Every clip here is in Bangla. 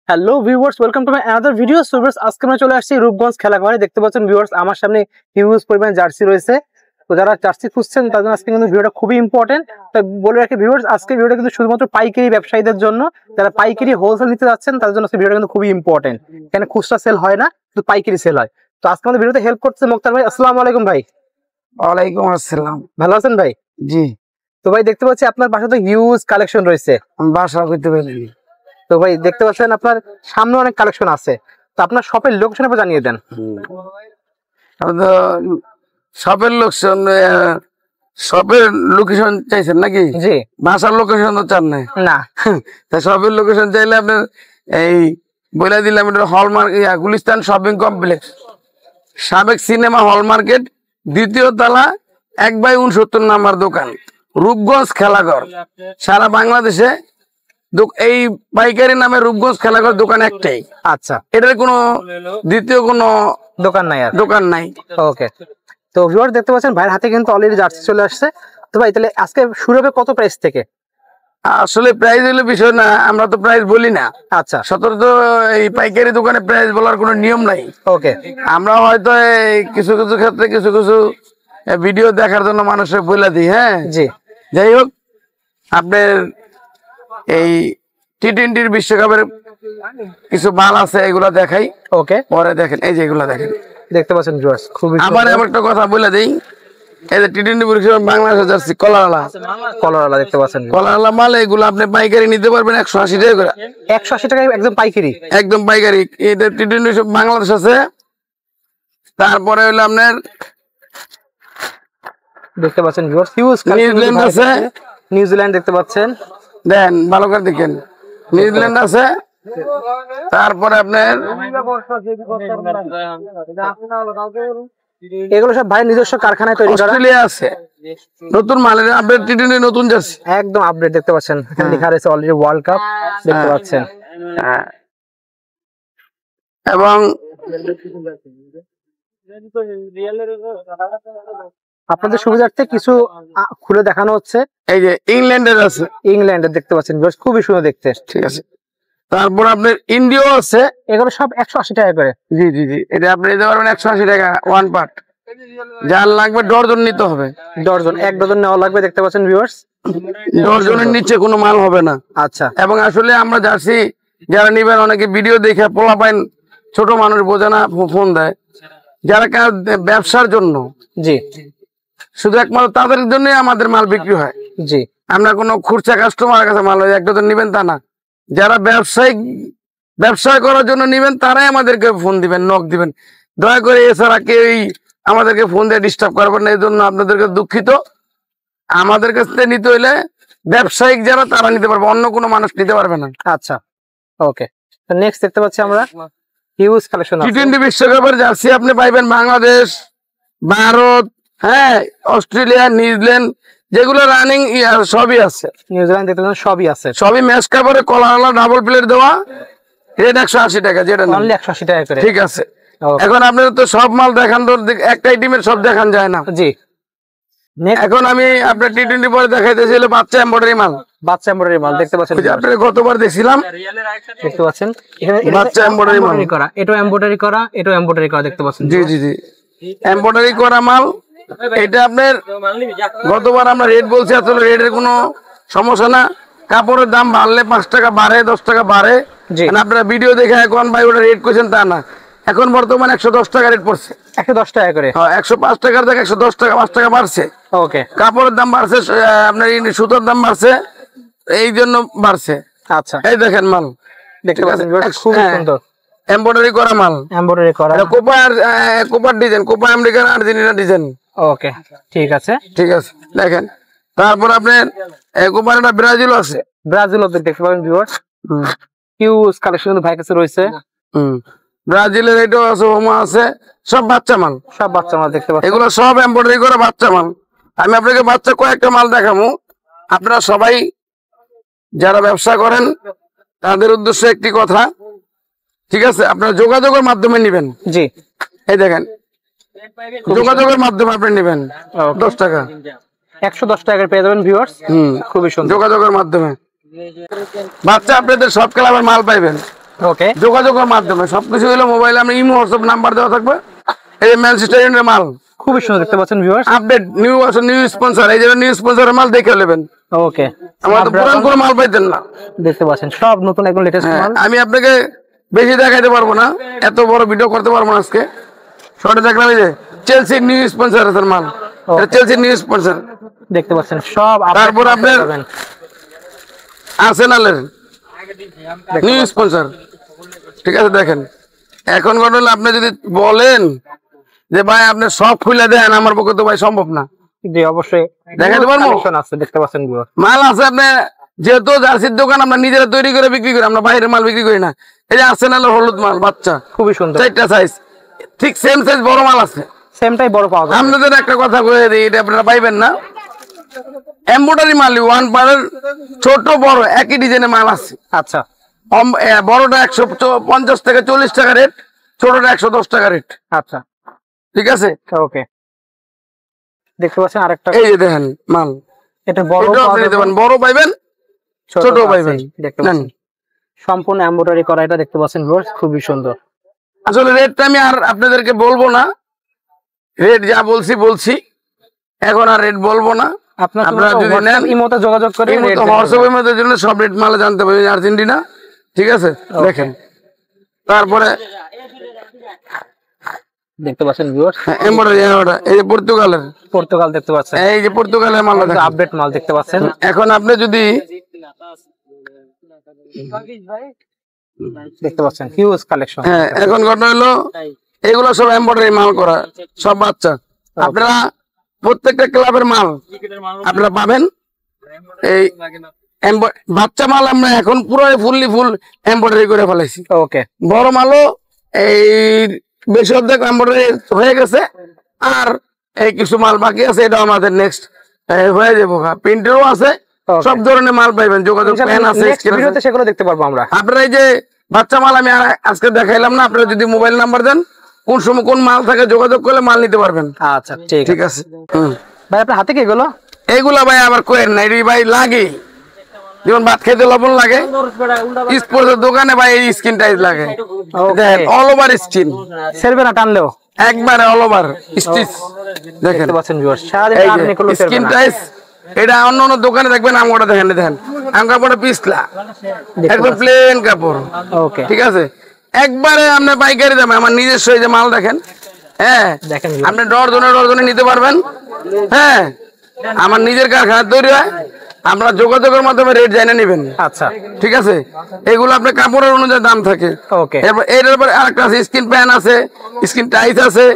Hello viewers, welcome to my another video. So viewers, আজকে আমরা চলে আসছি রূপগঞ্জ খেলাঘরে। দেখতে পাচ্ছেন ভিউয়ার্স, আমার সামনে হিউজ পরিমাণে জার্সি রয়েছে। তো যারা জার্সি খুঁজছেন তাদের জন্য আজকে কিন্তু ভিডিওটা খুবই ইম্পর্টেন্ট। তো বলে রাখি ভিউয়ার্স, আজকে ভিডিওটা কিন্তু শুধুমাত্র পাইকারি ব্যবসায়ীদের জন্য, যারা পাইকারি হোলসেল নিতে যাচ্ছেন তাদের জন্য আজকে ভিডিওটা কিন্তু খুবই ইম্পর্টেন্ট। এখানে খুচরা সেল হয় না, শুধু পাইকারি সেল হয়। তো আজকে আমাদের ভিডিওতে হেল্প করছে মোক্তার ভাই। আসসালামু আলাইকুম ভাই। ওয়ালাইকুম আসসালাম। ভালো আছেন ভাই? জি। তো ভাই দেখতে পাচ্ছি আপনার বাসায় তো হিউজ কালেকশন রয়েছে। বাসা করতে পারিনি। তো ভাই দেখতে পাচ্ছেন আপনার সামনে অনেক কালেকশন আছে। তো আপনার শপের লোকেশন আপনি জানিয়ে দেন। শপের লোকেশন, শপের লোকেশন চাইছেন নাকি? জি। বাসার লোকেশন তো চান নাই না। তা শপের লোকেশন চাইলে আপনার এই বলে দিলাম, এটা হলমার্ক গুলিস্তান শপিং কমপ্লেক্স, সাবেক সিনেমা হল মার্কেট, দ্বিতীয় তলা, 1/69 নাম্বার দোকান, রূপগঞ্জ খেলাঘর। সারা বাংলাদেশে এই পাইকারি নামে রূপগঞ্জ খেলাঘর দোকান একটাই। আচ্ছা, এটার কোনো দ্বিতীয় কোনো দোকান নাই? আর দোকান নাই। ওকে। তো ভিউয়ার দেখতে পাচ্ছেন ভাইয়ের হাতে কিন্তু অলরেডি জার্সি চলে আসছে। তো ভাই তাহলে আজকে শুরু হবে কত প্রাইস থেকে? আসলে প্রাইস হলে বিষয় না, আমরা তো প্রাইস বলি না। আচ্ছা, সতর্ক এই পাইকারি দোকানে প্রাইস বলার কোনো নিয়ম নাই। ওকে। আমরা হয়তো এই কিছু কিছু ক্ষেত্রে কিছু কিছু ভিডিও দেখার জন্য মানুষের বলে দিই। হ্যাঁ জি। যাই হোক, আপনার এই টি-20 বিশ্বকাপের কিছু মাল আছে, এগুলা দেখাই। ওকে, পরে দেখেন, এই যে এগুলা দেখেন, দেখতে পাচ্ছেন ভিউয়ার্স খুবই। আবার একটা কথা বলে দেই, এই যে টি-20 বিশ্বকাপ বাংলাদেশের জার্সি কলারওয়ালা দেখতে পাচ্ছেন, কলারওয়ালা মাল, এগুলো আপনি পাইকারি নিতে পারবেন 180 টাকা করে। 180 টাকায় একদম পাইকারি? একদম পাইকারি। এটা টি-20 বাংলাদেশ আছে। তারপরে হলো আপনার দেখতে পাচ্ছেন ভিউয়ার্স হিউজ নিউজিল্যান্ড আছে। নিউজিল্যান্ড দেখতে পাচ্ছেন, দেন ভালো করে দেখেন, নিউজিল্যান্ড আছে। তারপরে আপনার এগুলো সব ভাই নিজস্ব কারখানায় তৈরি করা। অস্ট্রেলিয়া আছে, নতুন মালের আপডেট, টি-20 নতুন জার্সি একদম আপডেট দেখতে পাচ্ছেন। এখানে লেখা রয়েছে অলরেডি ওয়ার্ল্ড কাপ দেখতে পাচ্ছেন। এবং আপনাদের সুবিধার্থে কিছু খুলে দেখানো হচ্ছে। এই যে ইংল্যান্ডের আছে, ইংল্যান্ডের দেখতে পাচ্ছেন, খুবই সুন্দর দেখতে। ঠিক আছে। তারপর আপনার ইন্ডিয়াও আছে। এগুলো সব 180 টাকা করে? জি জি জি। এটা আপনি নিতে পারবেন 180 টাকা ওয়ান পার্ট। যার লাগবে ডজন নিতে হবে। ডজন, 1 ডজন নেওয়া লাগবে দেখতে পাচ্ছেন ভিউয়ার্স। ডজনের নিচে কোনো মাল হবে না। আচ্ছা। এবং আসলে আমরা জার্সি যারা নিবেন, অনেকে ভিডিও দেখে পোলা পাইন, ছোট মানুষ বোঝে না, ফোন দেয়। যারা ব্যবসার জন্য, জি, শুধু একমাত্র তাদের জন্যই আমাদের মাল বিক্রি হয়। জি। আমরা কোনো খুচরা কাস্টমারের কাছে মাল 1 ডজন নিবেন তা না। যারা ব্যবসা করার জন্য নিবেন তারাই আমাদেরকে ফোন দিবেন, নক দিবেন। দয়া করে এছাড়া কেউ আমাদেরকে ফোন দিয়ে ডিস্টার্ব করবেন না, এই জন্য আপনাদেরকে দুঃখিত। আমাদের কাছ থেকে নিতে হইলে ব্যবসায়িক যারা, তারা নিতে পারবে, অন্য কোনো মানুষ নিতে পারবে না। আচ্ছা, ওকে। নেক্সট দেখতে পাচ্ছি আমরা হিউজ কালেকশন আছে। টি-20 বিশ্বকাপের জার্সি আপনি পাইবেন বাংলাদেশ, ভারত, হ্যাঁ, অস্ট্রেলিয়া, নিউজিল্যান্ড, যেগুলো রানিং সবই আছে। নিউজিল্যান্ড দেখতে পাচ্ছেন সবই আছে, সবই ম্যাচ কাভারে, কলারওয়ালা ডাবল প্লেট দেওয়া, রেট 180 টাকা, যেটা অনলি 180 টাকা করে। ঠিক আছে। এখন আপনার তো সব মাল দেখান, তো একটাই টিমের সব দেখান যায় না। জি। এখন আমি আপনার টি-20 পরে দেখাইতেছি বাচ্চা এমব্রয়ডারি মাল। বাচ্চা এমব্রয়ডারি মাল দেখতে পাচ্ছেন, আপনার গতবার দেখছিলাম, দেখতে পাচ্ছেন এখানে বাচ্চা এমব্রয়ডারি মাল করা, এটাও এমব্রয়ডারি করা, এটাও এমব্রয়ডারি করা দেখতে পাচ্ছেন। জি জি জি, এমব্রয়ডারি করা মাল। এটা আপনার গতবার আমরা রেট বলছি, আসলে রেটের কোনো সমস্যা না। কাপড়ের দাম বাড়লে 5 টাকা বাড়ে, 10 টাকা বাড়ে। আপনারা ভিডিও দেখে এখন ভাই ওটা রেট করছেন তা না। এখন বর্তমানে 110 টাকা রেট পড়ছে। 110 টাকা করে? হ্যাঁ, 105 টাকার থেকে 110 টাকা, 5 টাকা বাড়ছে। ওকে। কাপড়ের দাম বাড়ছে, আপনার সুতার দাম বাড়ছে, এই জন্য বাড়ছে। আচ্ছা, এই দেখেন মাল দেখতে পাচ্ছেন খুব সুন্দর এমব্রয়ডারি করা মাল, এমব্রয়ডারি করা, কোপার design, Copa American Argentina design. Okay, ঠিক আছে, ঠিক আছে। দেখেন, তারপর আপনার কোপার একটা ব্রাজিল আছে, ব্রাজিল দেখতে পাবেন ভিউয়ার্স। হিউজ কালেকশন ভাই কাছে রয়েছে। ব্রাজিলের এটাও আছে, হোমা আছে, সব বাচ্চা মাল, সব বাচ্চা মাল দেখতে পাচ্ছেন। এগুলো সব এমব্রয়ডারি করা বাচ্চা মাল। আমি আপনাকে বাচ্চা কয়েকটা মাল দেখাবো। আপনারা সবাই যারা ব্যবসা করেন তাদের উদ্দেশ্যে একটি কথা, ঠিক আছে, আপনারা যোগাযোগের মাধ্যমে নিবেন। জি। এই দেখেন, যোগাযোগের মাধ্যমে আপনি নিবেন 10 টাকা, 110 টাকা পেয়ে যাবেন ভিউয়ার্স। খুবই সুন্দর, যোগাযোগের মাধ্যমে। বাচ্চা আপনাদের সব কালারের মাল পাইবেন। ওকে, যোগাযোগের মাধ্যমে সবকিছু হলো মোবাইলে। আমরা ইমো হোয়াটসঅ্যাপ নাম্বার দেওয়া থাকবে। এই যে ম্যানচেস্টার ইউনাইটেডের মাল খুবই সুন্দর দেখতে পাচ্ছেন viewers. Update new version new sponsor, এই যে নিউ স্পন্সরের মাল দেখে নেবেন। ওকে, আমাদের পুরান কোনো মাল পাইতেন না, দেখতে পাচ্ছেন সব নতুন একদম লেটেস্ট মাল। আমি আপনাকে বেশি দেখাইতে পারবো না, এত বড় ভিডিও করতে পারবো না আজকে। শর্টে দেখলাম এই যে চেলসি নিউ স্পন্সর আছে মাল, এটা চেলসি নিউ স্পন্সর। দেখতে পাচ্ছেন সব তারপর আপনার আর্সেনালের নিউ স্পন্সর, ঠিক আছে। দেখেন এখন কথা হলো আপনি যদি বলেন যে ভাই আপনি সব খুলে দেন, আমার পক্ষে তো ভাই সম্ভব না। জি অবশ্যই দেখাতে পারবো, আছে দেখতে পাচ্ছেন ভিউয়ার্স। মাল আছে আপনি, যেহেতু জার্সির দোকান আমরা নিজেরা তৈরি করে বিক্রি করি, আমরা বাইরের মাল বিক্রি করি না। এই যে আর্সেনালের হলুদ মাল বাচ্চা খুবই সুন্দর, 4টা সাইজ, ঠিক সেম সাইজ বড় মাল আছে, সেমটাই বড় পাওয়া যায়। আপনাদের একটা কথা বলে দিই, এটা আপনারা পাইবেন না। এমব্রয়ডারি মাল ওয়ান পারের ছোট বড় একই ডিজাইনের মাল আছে। আচ্ছা, বড়টা 150 থেকে 40 টাকা রেট, ছোটটা 110 টাকা রেট। আচ্ছা ঠিক আছে, ওকে, দেখতে পাচ্ছেন আরেকটা, এই যে দেখেন মাল, এটা বড় এটাও আপনি নিতে পারেন, বড় পাইবেন ছোট পাইবেন। দেখতে পাচ্ছেন সম্পূর্ণ এমব্রয়ডারি করা, এটা দেখতে পাচ্ছেন ভিউয়ার্স খুবই সুন্দর। আসলে রেটটা আমি আর আপনাদেরকে বলবো না, রেট যা বলছি এখন আর রেট বলবো না। আপনারা যদি নেন ইমোতে যোগাযোগ করে হোয়াটসঅ্যাপের মধ্যে জন্য সব রেট মাল জানতে পারবেন, আর্জেন্টিনা। ঠিক আছে, দেখেন তারপরে দেখতে পাচ্ছেন ভিউয়ার্স এমব্রয়ডারি, এই যে পর্তুগাল দেখতে পাচ্ছেন, এই যে পর্তুগালের মাল, আপডেট মাল দেখতে পাচ্ছেন। এখন আপনি যদি দেখতে পাচ্ছেন হিউজ কালেকশন। হ্যাঁ, এখন ঘটনা হলো এগুলো সব এমব্রয়ডারি মাল করা, সব বাচ্চা। আপনারা প্রত্যেকটা ক্লাবের মাল আপনারা পাবেন। এই বাচ্চা মাল আমরা এখন পুরো ফুল এমব্রয়ডারি করে ফেলাইছি। ওকে, বড় মালও এই বেশি অর্ধেক এমব্রয়ডারি হয়ে গেছে, আর এই কিছু মাল বাকি আছে, এটা আমাদের নেক্সট হয়ে যাবো। প্রিন্টেরও আছে, সব ধরনের মাল পাইবেন। যোগাযোগ প্যান আছে, সেগুলো দেখতে পারবো আমরা। আপনারা এই যে বাচ্চা মাল আমি আজকে দেখাইলাম না, আপনারা যদি মোবাইল নাম্বার দেন, কোন সময় কোন মাল থাকে যোগাযোগ করলে মাল নিতে পারবেন। আচ্ছা ঠিক আছে। ভাই আপনার হাতে কি এগুলো? এইগুলা ভাই আবার কোয়েন নাই ভাই, লাগে যেমন ভাত খেতে লবণ লাগে, স্পোর্টসের দোকানে ভাই এই স্কিন টাইপ লাগে, অল ওভার স্কিন, সেরবে না টানলেও একবারে অল ওভার স্টিচ। দেখেন স্কিন টাইপ, এটা অন্য অন্য দোকানে দেখবেন আমগোটা দেখেন আমগোটা পিছলা, একদম প্লেন কাপড়। ওকে, ঠিক আছে, একবারে আপনার পাইকারি দামে আমার নিজস্ব এই যে মাল দেখেন। হ্যাঁ, আপনি ডজনে নিতে পারবেন। হ্যাঁ, আমার নিজের কারখানা তৈরি হয়, আমরা যোগাযোগের মাধ্যমে রেট জানিয়ে নেবেন। আচ্ছা ঠিক আছে, এগুলো আপনার কাপড়ের অনুযায়ী দাম থাকে। ওকে, এরপর এর উপরে আরেকটা আছে, স্কিন প্যান আছে, স্কিন টাইস আছে,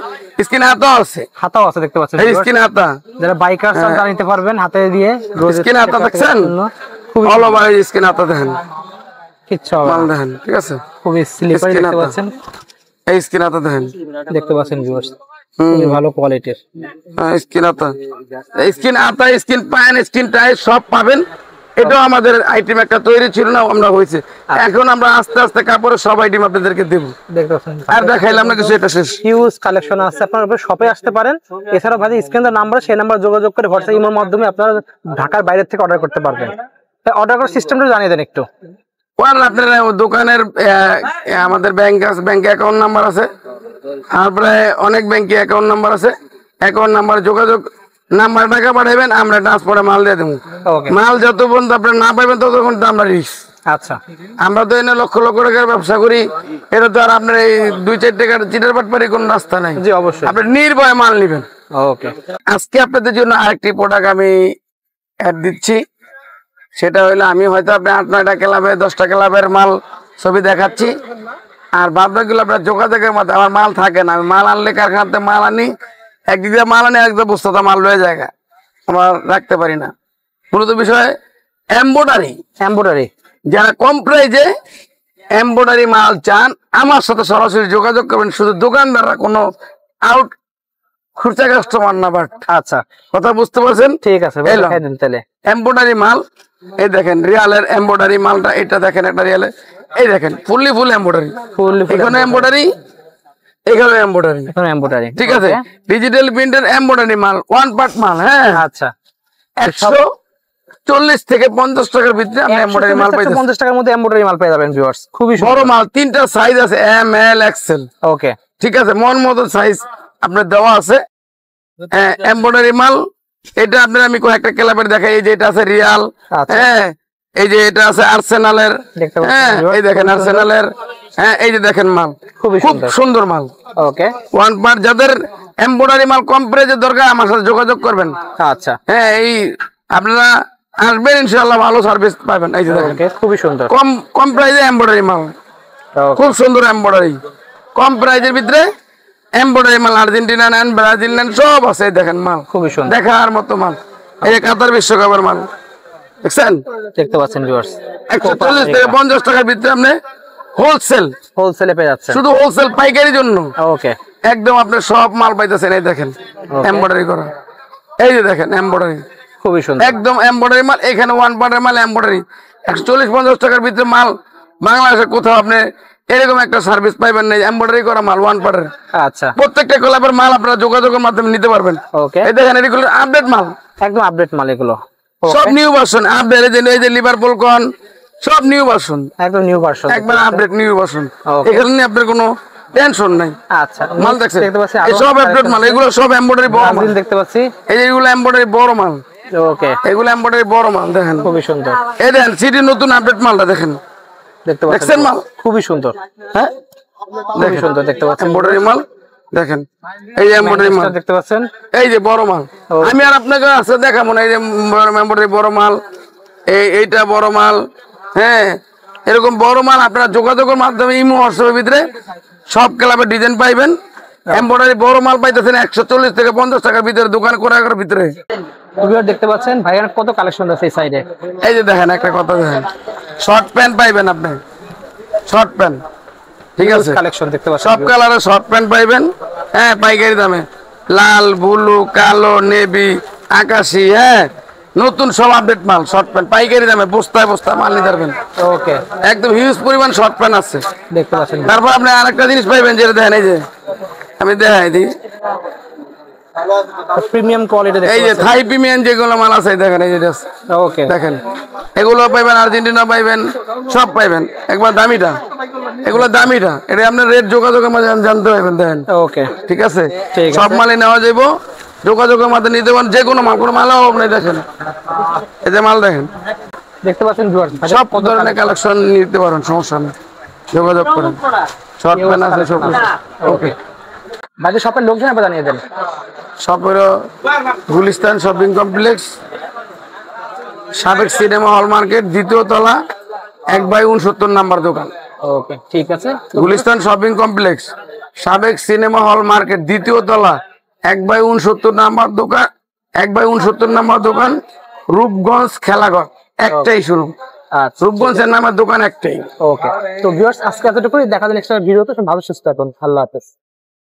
স্কিন হাতাও আছে। হাতাও আছে দেখতে পাচ্ছেন, এই স্কিন হাতা যারা বাইকার তারা নিতে পারবেন হাতে দিয়ে। স্কিন হাতা দেখছেন, অল ওভার স্কিন হাতা দেখেন, কিচ্ছু হবে মাল দেখেন। ঠিক আছে, খুবই স্লিপারি দেখতে পাচ্ছেন, এই স্কিন হাতা দেখেন, দেখতে পাচ্ছেন ভিউয়ার্স খুবই ভালো কোয়ালিটির স্কিন হাতা, স্কিন প্যান, স্কিন টাইস সব পাবেন। এটাও আমাদের আইটেম একটা তৈরি ছিল না, আমরা হয়েছে। এখন আমরা আস্তে আস্তে কাপড়ের সব আইটেম আপনাদেরকে দেবো। আর দেখাইলাম না কিছু, এটা শেষ। হিউজ কালেকশন আছে, আপনারা শপে আসতে পারেন। এছাড়াও ভাই স্ক্রিনের নাম্বার, সেই নাম্বার যোগাযোগ করে হোয়াটসঅ্যাপ ইমোর মাধ্যমে আপনারা ঢাকার বাইরে থেকে অর্ডার করতে পারবেন। অর্ডার করার সিস্টেমটা জানিয়ে দেন একটু। আপনার দোকানের আমাদের ব্যাংকে অ্যাকাউন্ট নাম্বার আছে, তারপরে অনেক ব্যাংকে অ্যাকাউন্ট নাম্বার আছে। অ্যাকাউন্ট নাম্বার যোগাযোগ নাম্বার টাকা পাঠাবেন, আমরা ট্রান্সফারে মাল দিয়ে দেবো। মাল যত পর্যন্ত আপনার না পাইবেন তত পর্যন্ত আমরা রিস্ক। আচ্ছা, আমরা তো এনে লক্ষ লক্ষ টাকার ব্যবসা করি, এটা তো আর আপনার এই 2-4 টাকার চিটার বাটপারি কোন রাস্তা নাই। জি অবশ্যই, আপনি নির্ভয়ে মাল নেবেন। ওকে, আজকে আপনাদের জন্য আরেকটি প্রোডাক্ট আমি অ্যাড দিচ্ছি, সেটা হইলো আমি হয়তো আপনি 8-9টা ক্লাবে 10টা ক্লাবের মাল ছবি দেখাচ্ছি, আর বাদবাকিগুলো আপনার যোগাযোগের মধ্যে আমার মাল থাকে না। আমি মাল আনলে কারখানাতে মাল আনি, একদিক দিয়ে মাল আনি, একদিকে বস্তাটা মাল রয়ে যায়, আমার রাখতে পারি না। মূলত বিষয় এমব্রয়ডারি, যারা কম প্রাইজে এমব্রয়ডারি মাল চান আমার সাথে সরাসরি যোগাযোগ করবেন। শুধু দোকানদাররা কোনো আউট খুচরা কাস্টমার না, বাট আচ্ছা কথা বুঝতে পারছেন? ঠিক আছে, তাহলে এমব্রয়ডারি মাল, এই দেখেন রিয়ালের এমব্রয়ডারি মালটা, এটা দেখেন একটা রিয়ালের, এই দেখেন ফুল এমব্রয়ডারি, এখানে এমব্রয়ডারি, এখানে এমব্রয়ডারি। ঠিক আছে, ডিজিটাল প্রিন্টের এমব্রয়ডারি মাল, ওয়ান পার্ট মাল। হ্যাঁ, আচ্ছা, 40 থেকে 50 টাকার ভিতরে আপনি এমব্রয়ডারি মাল পাইতেছেন। 50 টাকার মধ্যে এমব্রয়ডারি মাল পেয়ে যাবেন ভিউয়ার্স, খুবই বড় মাল 3টা সাইজ আছে, এম এল এক্সেল। ওকে, ঠিক আছে, মন মতো সাইজ আপনার দেওয়া আছে। এমব্রয়ডারি মাল এটা আপনার আমি কয়েকটা ক্লাবের দেখাই। এই যে এটা আছে রিয়াল, হ্যাঁ এই যে এটা আছে আর্সেনালের, হ্যাঁ এই দেখেন আর্সেনালের, হ্যাঁ এই যে দেখেন মাল খুব সুন্দর মাল। ওকে, ওয়ান পার্ট যাদের এমব্রয়ডারি মাল কম প্রাইজের দরকার আমার সাথে যোগাযোগ করবেন। আচ্ছা, হ্যাঁ এই আপনারা আসবেন ইনশাআল্লাহ, ভালো সার্ভিস পাবেন। এই যে দেখেন খুবই সুন্দর, কম প্রাইজে এমব্রয়ডারি মাল, খুব সুন্দর এমব্রয়ডারি, কম প্রাইজের ভিতরে এমব্রয়ডারি মাল। আর্জেন্টিনা নেন, ব্রাজিল নেন, সব আছে। দেখেন মাল খুবই সুন্দর, দেখার মতো মাল। এই যে কাতার বিশ্বকাপের মাল দেখছেন, দেখতে পাচ্ছেন ভিউয়ার্স, 140 থেকে 50 টাকার ভিতরে আপনি হোলসেলে পেয়ে যাচ্ছেন। শুধু হোলসেল পাইকারি জন্য ওকে, একদম আপনি সব মাল পাইতেছেন। এই দেখেন এমব্রয়ডারি করা, এই যে দেখেন এমব্রয়ডারি খুবই সুন্দর, একদম এমব্রয়ডারি মাল। এখানে ওয়ান পার্টের মাল এমব্রয়ডারি 140-50 টাকার ভিতরে মাল। বাংলাদেশে কোথাও আপনি এরকম একটা সার্ভিস পাইবেন না, এমব্রয়ডারি করা মাল ওয়ান পার্টের। আচ্ছা, প্রত্যেকটা ক্লাবের মাল আপনারা যোগাযোগের মাধ্যমে নিতে পারবেন। ওকে, এই দেখেন এগুলো আপডেট মাল, একদম আপডেট মাল এগুলো, সব নিউ ভার্সন আপডেট। এই যে লিভারপুল কন সব নিউ ভার্সন, একদম নিউ ভার্সন, একবার আপডেট নিউ ভার্সন। এখানে নিয়ে আপনার কোনো টেনশন নাই। আচ্ছা, মাল দেখছেন, দেখতে পাচ্ছি এই সব আপডেট মাল, এগুলো সব এমব্রয়ডারি বড় মাল দেখতে পাচ্ছি। এই যে এগুলো এমব্রয়ডারি বড় মাল, ওকে, এগুলো এমব্রয়ডারি বড় মাল দেখেন খুবই সুন্দর। এই দেখেন সিটি নতুন আপডেট মালটা দেখেন, দেখতে পাচ্ছেন মাল খুবই সুন্দর, হ্যাঁ খুবই সুন্দর দেখতে পাচ্ছেন এমব্রয়ডারি মাল দেখেন। এই যে এমব্রয়ডারি মাল দেখতে পাচ্ছেন, এই যে বড় মাল। আমি আর আপনাকে আছে দেখাবো না। এই যে এমব্রয়ডারি বড় মাল, এইটা বড় মাল, হ্যাঁ এরকম বড় মাল আপনারা যোগাযোগের মাধ্যমে ইমো হোয়াটসঅ্যাপের ভিতরে সব ক্লাবের ডিজাইন পাইবেন। এমব্রয়ডারি বড় মাল পাইতেছেন 140 থেকে 50 টাকার ভিতরে, দোকান করার ভিতরে। দেখতে পাচ্ছেন ভাইয়ার কত কালেকশন আছে এই সাইডে। এই যে দেখেন একটা কথা দেখেন, শর্ট প্যান্ট পাইবেন আপনি, শর্ট প্যান্ট, ঠিক আছে কালেকশন দেখতে পাচ্ছেন, সব কালারের শর্ট প্যান্ট পাইবেন, হ্যাঁ পাইকারি দামে। লাল, ব্লু, কালো, নেভি, আকাশি, হ্যাঁ নতুন সব আপডেট মাল, শর্ট প্যান্ট পাইকারি দামে, বস্তায় বস্তায় মাল নিতে পারবেন। ওকে, একদম হিউজ পরিমাণ শর্ট প্যান্ট আছে দেখতে পাচ্ছেন। তারপর আপনি আরেকটা জিনিস পাইবেন যেটা দেখেন, এই যে আমি দেখাই দিই, প্রিমিয়াম কোয়ালিটি, এই যে থাই প্রিমিয়াম যেগুলো মাল আছে দেখেন, এই যে ওকে দেখেন এগুলো পাইবেন, আর্জেন্টিনা পাইবেন, সব পাইবেন। একবার দামিটা, এগুলো দামিটা, এটা আপনার রেট যোগাযোগের মাঝে জানতে পারবেন। দেখেন ওকে, ঠিক আছে, সব মালে নেওয়া যাইব, যোগাযোগের মাধ্যমে নিতে পারেন। যে কোনো মাল, কোনো মাল অভাব নেই। দেখেন এই যে মাল দেখেন, দেখতে পাচ্ছেন সব ধরনের কালেকশন নিতে পারেন, সমস্যা নেই, যোগাযোগ করেন। শর্ট প্যান্ট আছে সব। ওকে, বাকি শপের লোকজন আপনি জানিয়ে দেন। সব হলো গুলিস্তান শপিং কমপ্লেক্স, সাবেক সিনেমা হল মার্কেট, 2য় তলা, 1/69 নাম্বার দোকান। ওকে, ঠিক আছে, গুলিস্তান শপিং কমপ্লেক্স, সাবেক সিনেমা হল মার্কেট, 2য় তলা, 1/69 নাম্বার দোকান, 1/69 নাম্বার দোকান, রূপগঞ্জ খেলাঘর। একটাই শুরু, রূপগঞ্জের নামের দোকান একটাই। ওকে, তো ভিউয়ার্স আজকে এতটুকুই, দেখা যায় নেক্সট ভিডিওতে। ভালো সুস্থ থাকুন, আল্লাহ হাফেজ।